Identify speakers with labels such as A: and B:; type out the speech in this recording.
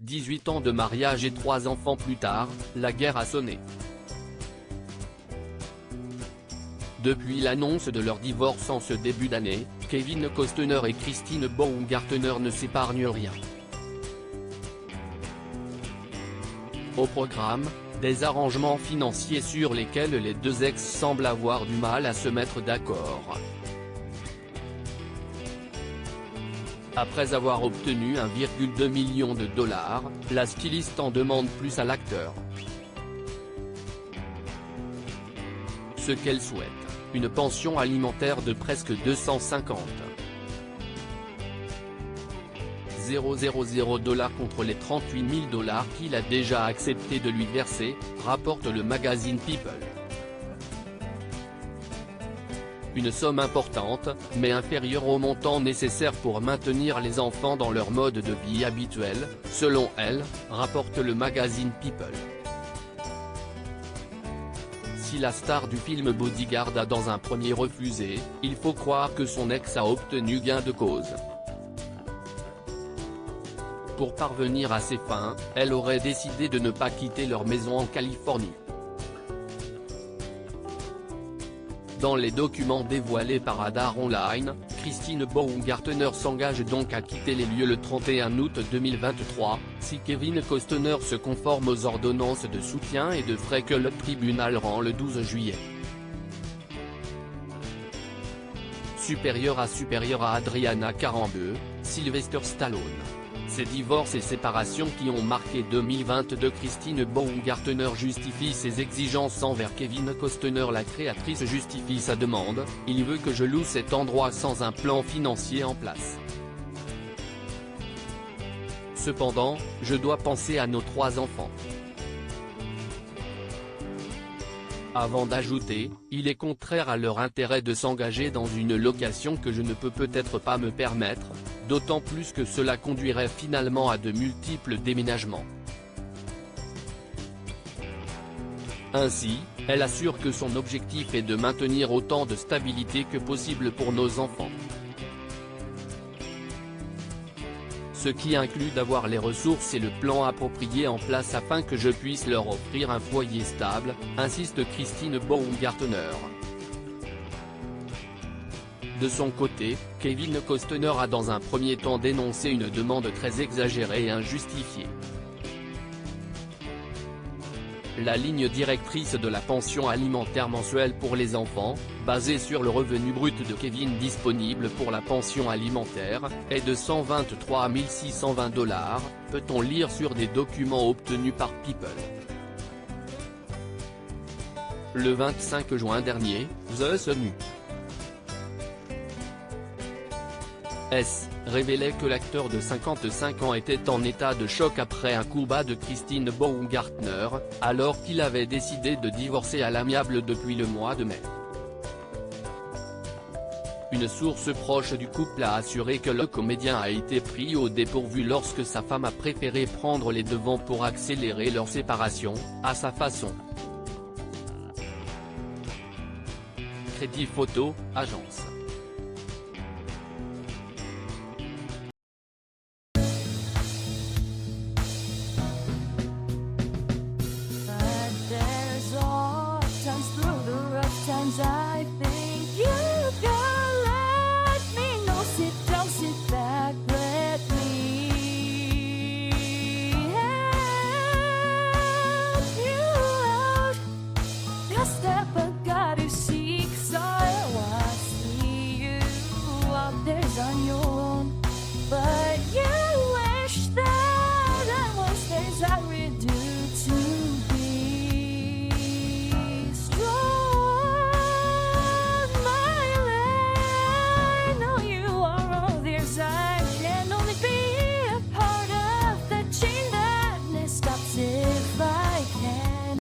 A: 18 ans de mariage et 3 enfants plus tard, la guerre a sonné. Depuis l'annonce de leur divorce en ce début d'année, Kevin Costner et Christine Baumgartner ne s'épargnent rien. Au programme, des arrangements financiers sur lesquels les deux ex semblent avoir du mal à se mettre d'accord. Après avoir obtenu 1,2 million de dollars, la styliste en demande plus à l'acteur. Ce qu'elle souhaite, une pension alimentaire de presque 250 000 dollars contre les 38 000 dollars qu'il a déjà accepté de lui verser, rapporte le magazine People. Une somme importante, mais inférieure au montant nécessaire pour maintenir les enfants dans leur mode de vie habituel, selon elle, rapporte le magazine People. Si la star du film Bodyguard a dans un premier refusé, il faut croire que son ex a obtenu gain de cause. Pour parvenir à ses fins, elle aurait décidé de ne pas quitter leur maison en Californie. Dans les documents dévoilés par Radar Online, Christine Baumgartner s'engage donc à quitter les lieux le 31 août 2023, si Kevin Costner se conforme aux ordonnances de soutien et de frais que le tribunal rend le 12 juillet. Supérieur à Adriana Carambeu, Sylvester Stallone. Ces divorces et séparations qui ont marqué 2022, Christine Baumgartner justifie ses exigences envers Kevin Costner. La créatrice justifie sa demande, il veut que je loue cet endroit sans un plan financier en place. Cependant, je dois penser à nos 3 enfants. Avant d'ajouter, il est contraire à leur intérêt de s'engager dans une location que je ne peux peut-être pas me permettre, d'autant plus que cela conduirait finalement à de multiples déménagements. Ainsi, elle assure que son objectif est de maintenir autant de stabilité que possible pour nos enfants. Ce qui inclut d'avoir les ressources et le plan approprié en place afin que je puisse leur offrir un foyer stable, insiste Christine Baumgartner. De son côté, Kevin Costner a dans un premier temps dénoncé une demande très exagérée et injustifiée. La ligne directrice de la pension alimentaire mensuelle pour les enfants, basée sur le revenu brut de Kevin disponible pour la pension alimentaire, est de 123 620 dollars, peut-on lire sur des documents obtenus par People. Le 25 juin dernier, The Sun révélait que l'acteur de 55 ans était en état de choc après un coup bas de Christine Baumgartner, alors qu'il avait décidé de divorcer à l'amiable depuis le mois de mai. Une source proche du couple a assuré que le comédien a été pris au dépourvu lorsque sa femme a préféré prendre les devants pour accélérer leur séparation, à sa façon. Crédit Photo, agence.
B: I've been